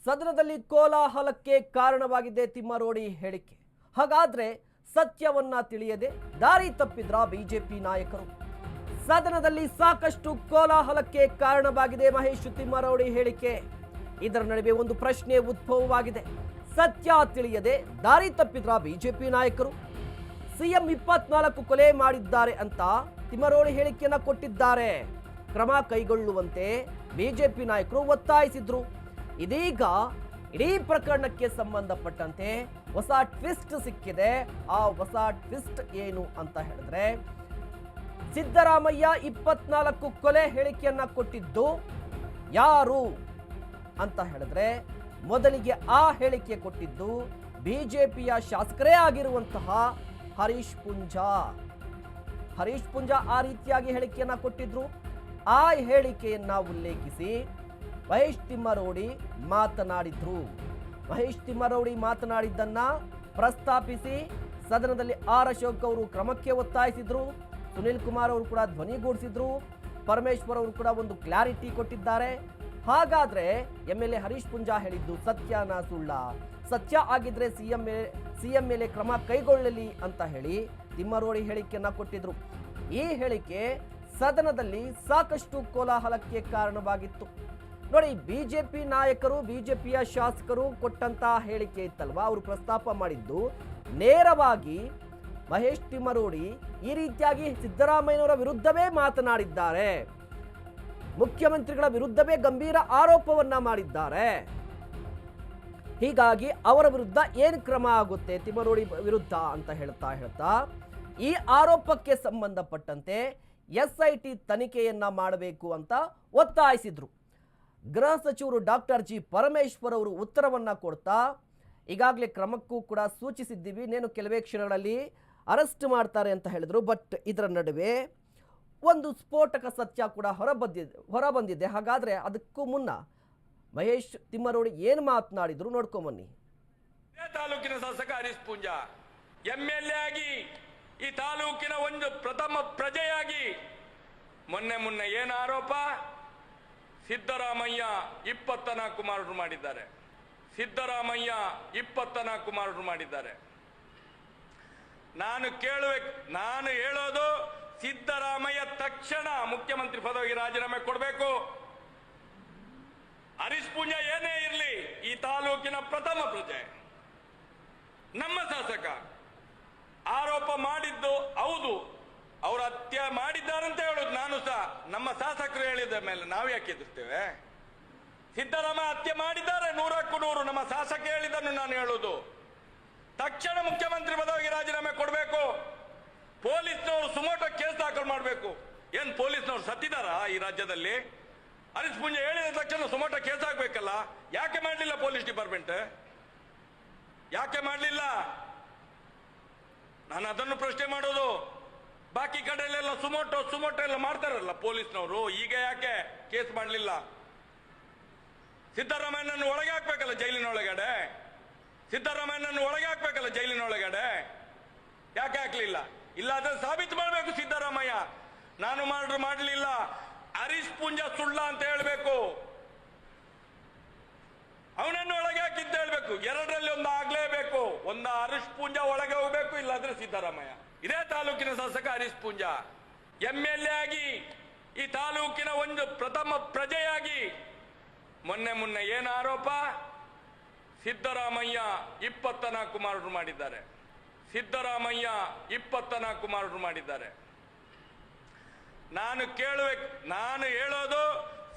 ಸದನದಲ್ಲಿ ಕೋಲಾಹಲಕ್ಕೆ ಕಾರಣವಾಗಿದೆ ತಿಮ್ಮರೋಡಿ ಹೇಳಿಕೆ. ಹಾಗಾದ್ರೆ ಸತ್ಯವನ್ನ ತಿಳಿಯದೆ ದಾರಿ ತಪ್ಪಿದ್ರ ಬಿಜೆಪಿ ನಾಯಕರು? ಸದನದಲ್ಲಿ ಸಾಕಷ್ಟು ಕೋಲಾಹಲಕ್ಕೆ ಕಾರಣವಾಗಿದೆ ಮಹೇಶ್ ತಿಮ್ಮರೋಡಿ ಹೇಳಿಕೆ. ಇದರ ನಡುವೆ ಒಂದು ಪ್ರಶ್ನೆ ಉದ್ಭವವಾಗಿದೆ. ಸತ್ಯ ತಿಳಿಯದೆ ದಾರಿ ತಪ್ಪಿದ್ರ ಬಿಜೆಪಿ ನಾಯಕರು? ಸಿಎಂ 24 ಕೊಲೆ ಮಾಡಿದ್ದಾರೆ ಅಂತ ತಿಮ್ಮರೋಡಿ ಹೇಳಿಕೆಯನ್ನ ಕೊಟ್ಟಿದ್ದಾರೆ. ಕ್ರಮ ಕೈಗೊಳ್ಳುವಂತೆ ಬಿಜೆಪಿ ನಾಯಕರು ಒತ್ತಾಯಿಸಿದ್ರು. ಇದೀಗ ಇಡೀ ಪ್ರಕರಣಕ್ಕೆ ಸಂಬಂಧಪಟ್ಟಂತೆ ಹೊಸ ಟ್ವಿಸ್ಟ್ ಸಿಕ್ಕಿದೆ. ಆ ಹೊಸ ಟ್ವಿಸ್ಟ್ ಏನು ಅಂತ ಹೇಳಿದ್ರೆ, ಸಿದ್ದರಾಮಯ್ಯ 24 ಕೊಲೆ ಹೇಳಿಕೆಯನ್ನ ಕೊಟ್ಟಿದ್ದು ಯಾರು ಅಂತ ಹೇಳಿದ್ರೆ, ಮೊದಲಿಗೆ ಆ ಹೇಳಿಕೆ ಕೊಟ್ಟಿದ್ದು ಬಿಜೆಪಿಯ ಶಾಸಕರೇ ಆಗಿರುವಂತಹ ಹರೀಶ್ ಪೂಂಜಾ. ಹರೀಶ್ ಪೂಂಜಾ ಆ ರೀತಿಯಾಗಿ ಹೇಳಿಕೆಯನ್ನ ಕೊಟ್ಟಿದ್ರು. ಆ ಹೇಳಿಕೆಯನ್ನ ಉಲ್ಲೇಖಿಸಿ ಮಹೇಶ್ ತಿಮ್ಮರೋಡಿ ಮಾತನಾಡಿದ್ರು. ಮಹೇಶ್ ತಿಮ್ಮರೋಡಿ ಮಾತನಾಡಿದ್ದನ್ನ ಪ್ರಸ್ತಾಪಿಸಿ ಸದನದಲ್ಲಿ ಆರ್ ಅಶೋಕ್ ಅವರು ಕ್ರಮಕ್ಕೆ ಒತ್ತಾಯಿಸಿದ್ರು. ಸುನಿಲ್ ಕುಮಾರ್ ಅವರು ಕೂಡ ಧ್ವನಿಗೂಡಿಸಿದ್ರು. ಪರಮೇಶ್ವರ್ ಅವರು ಕೂಡ ಒಂದು ಕ್ಲಾರಿಟಿ ಕೊಟ್ಟಿದ್ದಾರೆ. ಹಾಗಾದ್ರೆ ಎಂಎಲ್ಎ ಹರೀಶ್ ಪೂಂಜಾ ಹೇಳಿದ್ದು ಸತ್ಯನಾ ಸುಳ್ಳ? ಸತ್ಯ ಆಗಿದ್ರೆ ಸಿಎಂ ಮೇಲೆ ಕ್ರಮ ಕೈಗೊಳ್ಳಲಿ ಅಂತ ಹೇಳಿ ತಿಮ್ಮರೋಡಿ ಹೇಳಿಕೆಯನ್ನ ಕೊಟ್ಟಿದ್ರು. ಈ ಹೇಳಿಕೆ ಸದನದಲ್ಲಿ ಸಾಕಷ್ಟು ಕೋಲಾಹಲಕ್ಕೆ ಕಾರಣವಾಗಿತ್ತು. ನೋಡಿ, ಬಿಜೆಪಿ ನಾಯಕರು, ಬಿಜೆಪಿಯ ಶಾಸಕರು ಕೊಟ್ಟಂತಹ ಹೇಳಿಕೆ ಇತ್ತಲ್ವಾ, ಅವರು ಪ್ರಸ್ತಾಪ ಮಾಡಿದ್ದು ನೇರವಾಗಿ ಮಹೇಶ್ ತಿಮ್ಮರೋಡಿ ಈ ರೀತಿಯಾಗಿ ಸಿದ್ದರಾಮಯ್ಯನವರ ವಿರುದ್ಧವೇ ಮಾತನಾಡಿದ್ದಾರೆ. ಮುಖ್ಯಮಂತ್ರಿಗಳ ವಿರುದ್ಧವೇ ಗಂಭೀರ ಆರೋಪವನ್ನ ಮಾಡಿದ್ದಾರೆ. ಹೀಗಾಗಿ ಅವರ ವಿರುದ್ಧ ಏನು ಕ್ರಮ ಆಗುತ್ತೆ ತಿಮ್ಮರೋಡಿ ವಿರುದ್ಧ ಅಂತ ಹೇಳ್ತಾ ಈ ಆರೋಪಕ್ಕೆ ಸಂಬಂಧಪಟ್ಟಂತೆ SIT ತನಿಖೆಯನ್ನ ಮಾಡಬೇಕು ಅಂತ ಒತ್ತಾಯಿಸಿದ್ರು. ಗೃಹ ಸಚಿವರು ಡಾಕ್ಟರ್ ಜಿ ಪರಮೇಶ್ವರ್ ಅವರು ಉತ್ತರವನ್ನ ಕೊಡ್ತಾ, ಈಗಾಗಲೇ ಕ್ರಮಕ್ಕೂ ಕೂಡ ಸೂಚಿಸಿದ್ದೀವಿ, ನೇನು ಕೆಲವೇ ಕ್ಷಣಗಳಲ್ಲಿ ಅರೆಸ್ಟ್ ಮಾಡ್ತಾರೆ ಅಂತ ಹೇಳಿದ್ರು. ಬಟ್ ಇದರ ನಡುವೆ ಒಂದು ಸ್ಫೋಟಕ ಸತ್ಯ ಕೂಡ ಹೊರಬಂದಿದೆ. ಹಾಗಾದ್ರೆ ಅದಕ್ಕೂ ಮುನ್ನ ಮಹೇಶ್ ತಿಮ್ಮರೋಡಿ ಏನು ಮಾತನಾಡಿದ್ರು ನೋಡ್ಕೊಂಬನ್ನಿ. ತಾಲೂಕಿನ ಶಾಸಕ ಹರೀಶ್ ಪೂಂಜಾ MLA ಆಗಿ ಈ ತಾಲೂಕಿನ ಒಂದು ಪ್ರಥಮ ಪ್ರಜೆಯಾಗಿ ಮೊನ್ನೆ ಏನು ಆರೋಪ? ಸಿದ್ದರಾಮಯ್ಯ 24 ಮರ್ಡರ್ ಮಾಡಿದ್ದಾರೆ. ಸಿದ್ದರಾಮಯ್ಯ 24 ಮರ್ಡರ್ ಮಾಡಿದ್ದಾರೆ. ನಾನು ಹೇಳೋದು, ಸಿದ್ದರಾಮಯ್ಯ ತಕ್ಷಣ ಮುಖ್ಯಮಂತ್ರಿ ಪದವಿಗೆ ರಾಜೀನಾಮೆ ಕೊಡಬೇಕು. ಹರೀಶ್ ಪೂಂಜಾ ಏನೇ ಇರಲಿ, ಈ ತಾಲೂಕಿನ ಪ್ರಥಮ ಪ್ರಜೆ, ನಮ್ಮ ಶಾಸಕ. ಆರೋಪ ಮಾಡಿದ್ದು ಹೌದು, ಅವರು ಹತ್ಯೆ ಮಾಡಿದ್ದಾರಂತ ಹೇಳೋದು ನಾನು ಸಹ. ನಮ್ಮ ಶಾಸಕರು ಹೇಳಿದ ಮೇಲೆ ನಾವು ಯಾಕೆ ಎದುರ್ತೇವೆ? ಸಿದ್ದರಾಮಯ್ಯ ಹತ್ಯೆ ಮಾಡಿದ್ದಾರೆ 100ಕ್ಕೂ 100. ನಮ್ಮ ಶಾಸಕ ಹೇಳಿದ್ದನ್ನು ನಾನು ಹೇಳುವುದು, ತಕ್ಷಣ ಮುಖ್ಯಮಂತ್ರಿ ಪದವಿಗೆ ರಾಜೀನಾಮೆ ಕೊಡಬೇಕು. ಪೊಲೀಸ್ನವರು ಸುಮೋಟೋ ಕೇಸ್ ದಾಖಲು ಮಾಡಬೇಕು. ಏನ್ ಪೊಲೀಸ್ನವರು ಸತ್ತಿದಾರಾ ಈ ರಾಜ್ಯದಲ್ಲಿ? ಹರೀಶ್ ಪೂಂಜಾ ಹೇಳಿದ ತಕ್ಷಣ ಸುಮೋಟೋ ಕೇಸ್ ಹಾಕ್ಬೇಕಲ್ಲ. ಯಾಕೆ ಮಾಡಲಿಲ್ಲ ಪೊಲೀಸ್ ಡಿಪಾರ್ಟ್ಮೆಂಟ್? ಯಾಕೆ ಮಾಡಲಿಲ್ಲ? ನಾನು ಅದನ್ನು ಪ್ರಶ್ನೆ ಮಾಡೋದು. ಬಾಕಿ ಕಡೆಯಲ್ಲೆಲ್ಲ ಸುಮೋಟೋ ಎಲ್ಲ ಮಾಡ್ತಾರಲ್ಲ ಪೊಲೀಸ್ನವರು, ಈಗ ಯಾಕೆ ಕೇಸ್ ಮಾಡಲಿಲ್ಲ? ಸಿದ್ದರಾಮಯ್ಯನನ್ನು ಒಳಗೆ ಹಾಕ್ಬೇಕಲ್ಲ ಜೈಲಿನೊಳಗಡೆ. ಸಿದ್ದರಾಮಯ್ಯನನ್ನು ಒಳಗೆ ಹಾಕ್ಬೇಕಲ್ಲ ಜೈಲಿನೊಳಗಡೆ. ಯಾಕೆ ಹಾಕ್ಲಿಲ್ಲ? ಇಲ್ಲ, ಅದನ್ನು ಸಾಬೀತು ಮಾಡಬೇಕು ಸಿದ್ದರಾಮಯ್ಯ. ನಾನು ಮಾಡಲಿಲ್ಲ, ಹರೀಶ್ ಪೂಂಜಾ ಸುಳ್ಳ ಅಂತ ಹೇಳಬೇಕು. ಅವನನ್ನು ಒಳಗೆ ಹಾಕಿದ್ದ ಹೇಳ್ಬೇಕು. ಎರಡರಲ್ಲಿ ಒಂದು ಆಗ್ಲೇಬೇಕು. ಒಂದು ಹರೀಶ್ ಪೂಂಜಾ ಒಳಗೆ ಹೋಗ್ಬೇಕು, ಇಲ್ಲಾಂದ್ರೆ ಸಿದ್ದರಾಮಯ್ಯ. ಇದೇ ತಾಲೂಕಿನ ಶಾಸಕ ಹರೀಶ್ ಪೂಂಜಾ MLA ಆಗಿ ಈ ತಾಲೂಕಿನ ಒಂದು ಪ್ರಥಮ ಪ್ರಜೆಯಾಗಿ ಮೊನ್ನೆ ಏನು ಆರೋಪ? ಸಿದ್ದರಾಮಯ್ಯ 24 ಮರ್ಡರ್ ಮಾಡಿದ್ದಾರೆ. ಸಿದ್ದರಾಮಯ್ಯ 24 ಮರ್ಡರ್ ಮಾಡಿದ್ದಾರೆ. ನಾನು ಹೇಳೋದು,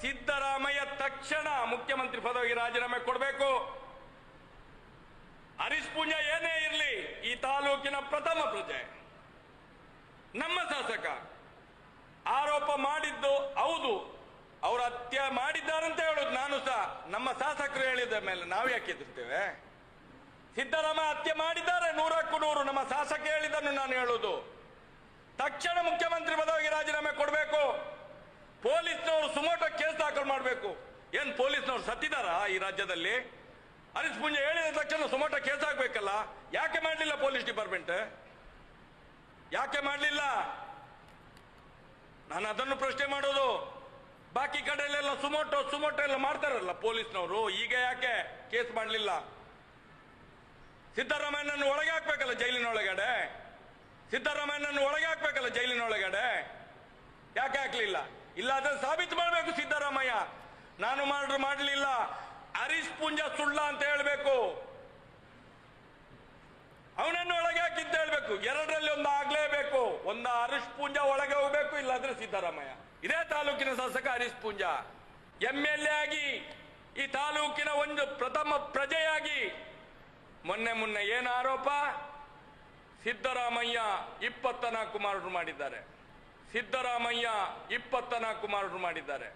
ಸಿದ್ದರಾಮಯ್ಯ ತಕ್ಷಣ ಮುಖ್ಯಮಂತ್ರಿ ಪದವಿಗೆ ರಾಜೀನಾಮೆ ಕೊಡಬೇಕು. ಹರೀಶ್ ಪೂಂಜಾ ಏನೇ ಇರಲಿ, ಈ ತಾಲೂಕಿನ ಪ್ರಥಮ ಪ್ರಜೆ, ನಮ್ಮ ಶಾಸಕ. ಆರೋಪ ಮಾಡಿದ್ದು ಹೌದು, ಅವರು ಹತ್ಯೆ ಮಾಡಿದ್ದಾರಂತ ಹೇಳೋದು ನಾನು ಸಹ. ನಮ್ಮ ಶಾಸಕರು ಹೇಳಿದ ಮೇಲೆ ನಾವು ಯಾಕೆ ಎದುರ್ತೇವೆ? ಸಿದ್ದರಾಮಯ್ಯ ಹತ್ಯೆ ಮಾಡಿದ್ದಾರೆ 100ಕ್ಕೂ 100. ನಮ್ಮ ಶಾಸಕ ಹೇಳಿದ್ದನ್ನು ನಾನು ಹೇಳುವುದು, ತಕ್ಷಣ ಮುಖ್ಯಮಂತ್ರಿ ಪದವಿಗೆ ರಾಜೀನಾಮೆ ಕೊಡಬೇಕು. ಪೊಲೀಸ್ನವರು ಸುಮೋಟೋ ಕೇಸ್ ದಾಖಲು ಮಾಡಬೇಕು. ಏನ್ ಪೊಲೀಸ್ನವರು ಸತ್ತಿದಾರಾ ಈ ರಾಜ್ಯದಲ್ಲಿ? ಹರೀಶ್ ಪೂಂಜಾ ಹೇಳಿದ ತಕ್ಷಣ ಸುಮೋಟೋ ಕೇಸ್ ಹಾಕ್ಬೇಕಲ್ಲ. ಯಾಕೆ ಮಾಡಲಿಲ್ಲ ಪೊಲೀಸ್ ಡಿಪಾರ್ಟ್ಮೆಂಟ್? ಯಾಕೆ ಮಾಡಲಿಲ್ಲ? ನಾನು ಅದನ್ನು ಪ್ರಶ್ನೆ ಮಾಡೋದು. ಬಾಕಿ ಕಡೆಯಲ್ಲೆಲ್ಲ ಸುಮೋಟೋ ಎಲ್ಲ ಮಾಡ್ತಾರಲ್ಲ ಪೊಲೀಸ್ನವರು, ಈಗ ಯಾಕೆ ಕೇಸ್ ಮಾಡಲಿಲ್ಲ. ಸಿದ್ದರಾಮಯ್ಯನನ್ನು ಒಳಗೆ ಹಾಕ್ಬೇಕಲ್ಲ ಜೈಲಿನೊಳಗಡೆ, ಸಿದ್ದರಾಮಯ್ಯನನ್ನು ಒಳಗೆ ಹಾಕ್ಬೇಕಲ್ಲ ಜೈಲಿನೊಳಗಡೆ, ಯಾಕೆ ಹಾಕ್ಲಿಲ್ಲ? ಇಲ್ಲ ಅದನ್ನು ಸಾಬೀತು ಮಾಡಬೇಕು ಸಿದ್ದರಾಮಯ್ಯ. ನಾನು ಮಾಡಲಿಲ್ಲ, ಹರೀಶ್ ಪೂಂಜಾ ಸುಳ್ಳ ಅಂತ ಹೇಳ್ಬೇಕು, ಅವನನ್ನು ಒಳಗೆ ಹಾಕಿದ್ದ ಹೇಳ್ಬೇಕು. ಎರಡರಲ್ಲಿ ಒಂದು ಆಗ್ಲೇಬೇಕು. ಒಂದು ಹರೀಶ್ ಪೂಂಜಾ ಒಳಗೆ ಹೋಗ್ಬೇಕು, ಇಲ್ಲಾಂದ್ರೆ ಸಿದ್ದರಾಮಯ್ಯ. ಇದೇ ತಾಲೂಕಿನ ಶಾಸಕ ಹರೀಶ್ ಪೂಂಜಾ MLA ಆಗಿ ಈ ತಾಲೂಕಿನ ಒಂದು ಪ್ರಥಮ ಪ್ರಜೆಯಾಗಿ ಮೊನ್ನೆ ಏನು ಆರೋಪ? ಸಿದ್ದರಾಮಯ್ಯ 24 ಮರ್ಡರ್ ಮಾಡಿದ್ದಾರೆ, ಸಿದ್ದರಾಮಯ್ಯ 24 ಮರ್ಡರ್ ಮಾಡಿದ್ದಾರೆ.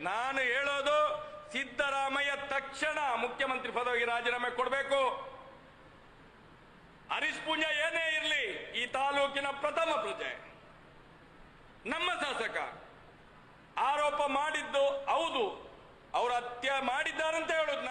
ನಾನು ಹೇಳೋದು ಸಿದ್ದರಾಮಯ್ಯ ತಕ್ಷಣ ಮುಖ್ಯಮಂತ್ರಿ ಪದವಿಗೆ ರಾಜೀನಾಮೆ ಕೊಡಬೇಕು. ಹರೀಶ್ ಪೂಂಜಾ ಏನೇ ಇರಲಿ ಈ ತಾಲೂಕಿನ ಪ್ರಥಮ ಪ್ರಜೆ, ನಮ್ಮ ಶಾಸಕ. ಆರೋಪ ಮಾಡಿದ್ದು ಹೌದು, ಅವರು ಹತ್ಯೆ ಮಾಡಿದ್ದಾರಂತ ಹೇಳೋದು